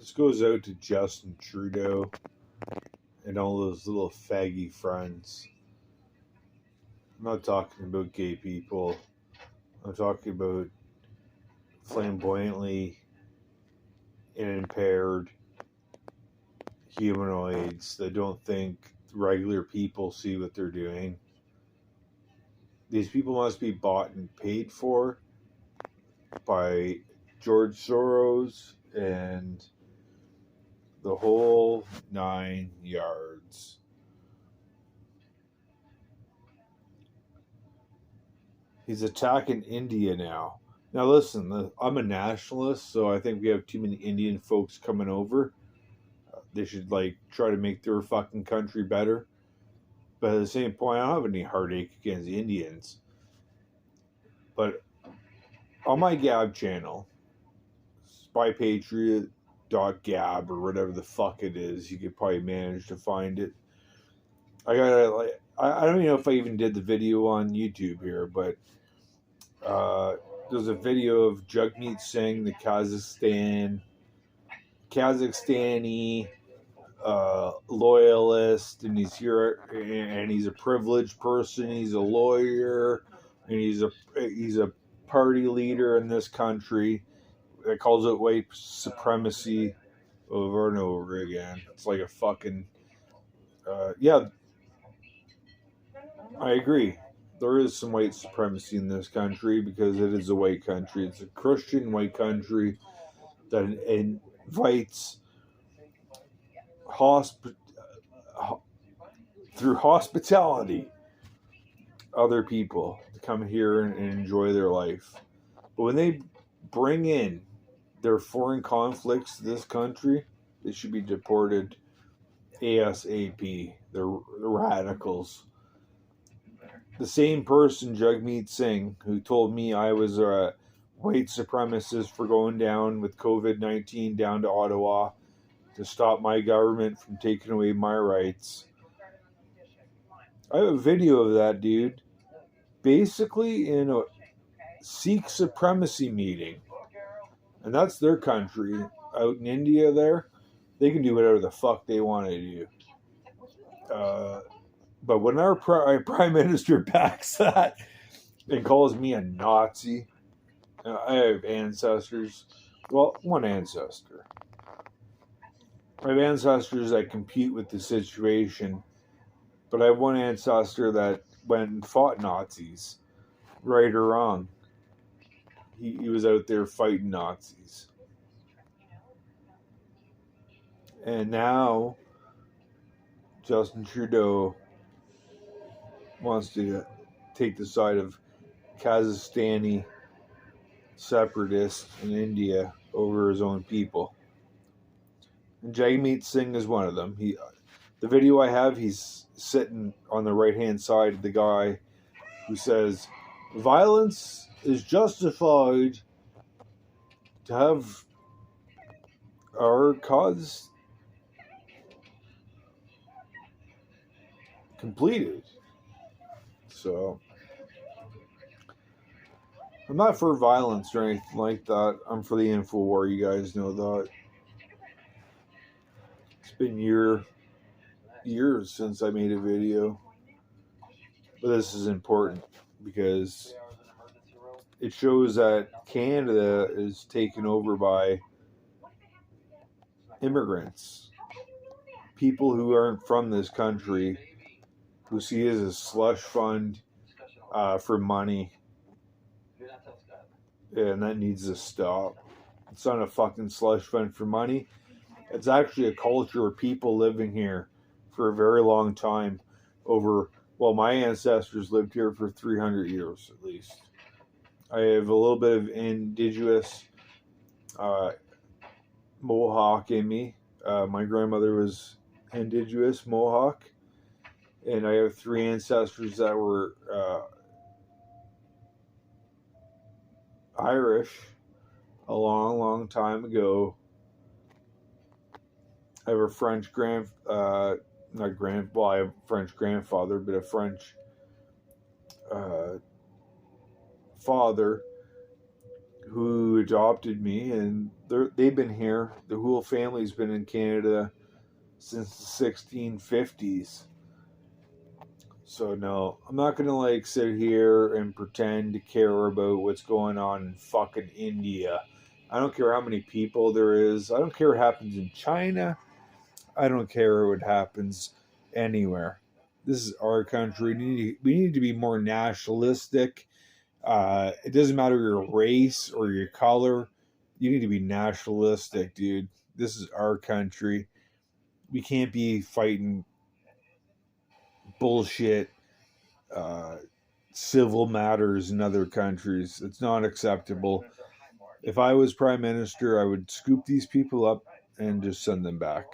This goes out to Justin Trudeau and all those little faggy friends. I'm not talking about gay people. I'm talking about flamboyantly impaired humanoids that don't think regular people see what they're doing. These people must be bought and paid for by George Soros and the whole 9 yards. He's attacking India now. Now listen, I'm a nationalist, so I think we have too many Indian folks coming over. They should try to make their fucking country better. But at the same point, I don't have any heartache against Indians. But on my Gab channel, spypatriot.gab or whatever the fuck it is, you could probably manage to find it. I don't even know if I even did the video on YouTube here, but there's a video of Jagmeet Singh, the Kazakhstani loyalist, and he's here, and he's a privileged person. He's a lawyer, and he's a party leader in this country that calls it white supremacy over and over again. It's like a fucking yeah. I agree. There is some white supremacy in this country because it is a white country. It's a Christian white country that invites through hospitality other people to come here and enjoy their life. But when they bring in their foreign conflicts to this country, they should be deported ASAP. They're radicals. The same person, Jagmeet Singh, who told me I was a white supremacist for going down with COVID-19 down to Ottawa to stop my government from taking away my rights. I have a video of that dude basically in a Sikh supremacy meeting. And that's their country. Out in India there, they can do whatever the fuck they want to do. But when our Prime Minister backs that and calls me a Nazi, I have ancestors. Well, one ancestor. I have ancestors that compete with the situation, but I have one ancestor that went and fought Nazis, right or wrong. He was out there fighting Nazis. And now Justin Trudeau wants to take the side of Kazakhstani separatists in India over his own people. And Jagmeet Singh is one of them. The video I have, he's sitting on the right-hand side of the guy who says, violence is justified to have our cause completed. So, I'm not for violence or anything like that. I'm for the InfoWar. You guys know that. It's been years since I made a video. But this is important because it shows that Canada is taken over by immigrants. People who aren't from this country, who see it as a slush fund for money. And that needs to stop. It's not a fucking slush fund for money. It's actually a culture of people living here for a very long time. My ancestors lived here for 300 years at least. I have a little bit of indigenous Mohawk in me. My grandmother was indigenous Mohawk. And I have 3 ancestors that were Irish a long, long time ago. I have a French I have a French grandfather, but a French father who adopted me, and they've been here. The whole family's been in Canada since the 1650s. So no, I'm not gonna like sit here and pretend to care about what's going on in fucking India. I don't care how many people there is. I don't care what happens in China. I don't care what happens anywhere. This is our country. We need to be more nationalistic. It doesn't matter your race or your color. You need to be nationalistic, dude. This is our country. We can't be fighting bullshit uh, civil matters in other countries. It's not acceptable. If I was prime minister, I would scoop these people up and just send them back.